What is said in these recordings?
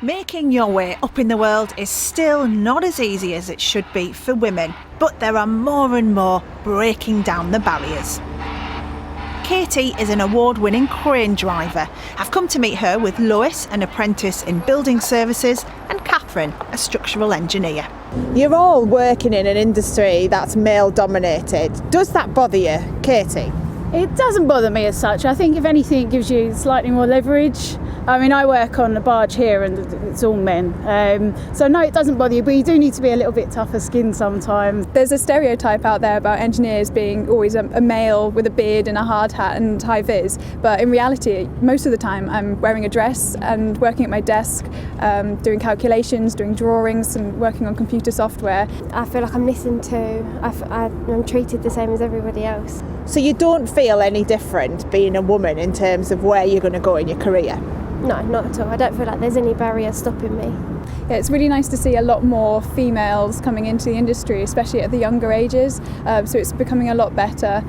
Making your way up in the world is still not as easy as it should be for women, but there are more and more breaking down the barriers. Katie is an award-winning crane driver. I've come to meet her with LOIS, an apprentice in building services, and Catherine, a structural engineer. You're all working in an industry that's male-dominated. Does that bother you, Katie? It doesn't bother me as such. I think if anything it gives you slightly more leverage. I mean, I work on a barge here and it's all men. So no, it doesn't bother you, but you do need to be a little bit tougher skinned sometimes. There's a stereotype out there about engineers being always a male with a beard and a hard hat and high vis, but in reality, most of the time I'm wearing a dress and working at my desk, doing calculations, doing drawings and working on computer software. I feel like I'm listened to, I'm treated the same as everybody else. So you don't feel any different being a woman in terms of where you're going to go in your career? No, not at all. I don't feel like there's any barrier stopping me. Yeah, it's really nice to see a lot more females coming into the industry, especially at the younger ages, so it's becoming a lot better.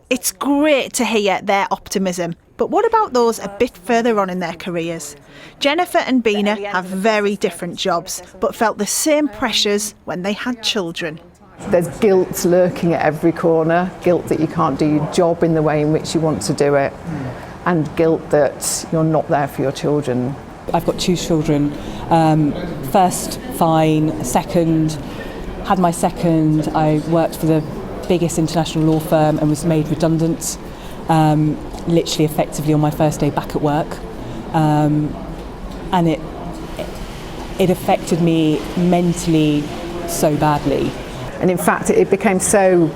It's great to hear their optimism, but what about those a bit further on in their careers? Jennifer and Bina have very different jobs, but felt the same pressures when they had children. There's guilt lurking at every corner, guilt that you can't do your job in the way in which you want to do it, and guilt that you're not there for your children. I've got 2 children. First, fine. Second, had my second. I worked for the biggest international law firm and was made redundant, literally effectively on my first day back at work. And it affected me mentally so badly. And in fact, it became so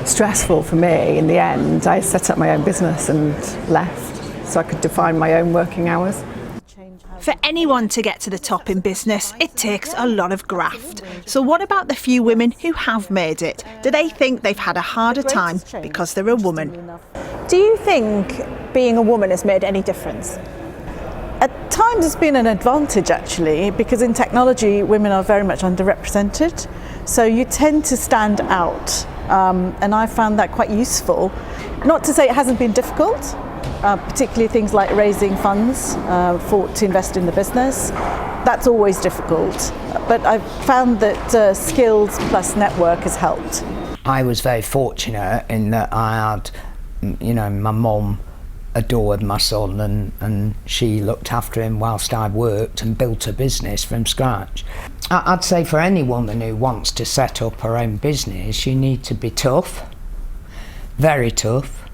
stressful for me in the end. I set up my own business and left so I could define my own working hours. For anyone to get to the top in business, it takes a lot of graft. So what about the few women who have made it? Do they think they've had a harder time because they're a woman? Do you think being a woman has made any difference? At times it's been an advantage actually, because in technology women are very much underrepresented, so you tend to stand out, and I found that quite useful. Not to say it hasn't been difficult, particularly things like raising funds to invest in the business. That's always difficult, but I've found that skills plus network has helped. I was very fortunate in that I had, my mum adored my son and she looked after him whilst I worked and built a business from scratch. I'd say for any woman who wants to set up her own business, you need to be tough, very tough.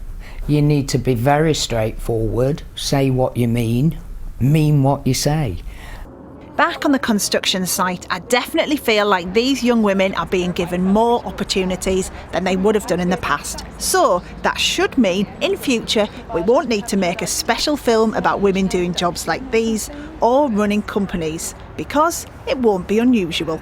You need to be very straightforward, say what you mean what you say. Back on the construction site, I definitely feel like these young women are being given more opportunities than they would have done in the past. So that should mean in future we won't need to make a special film about women doing jobs like these or running companies, because it won't be unusual.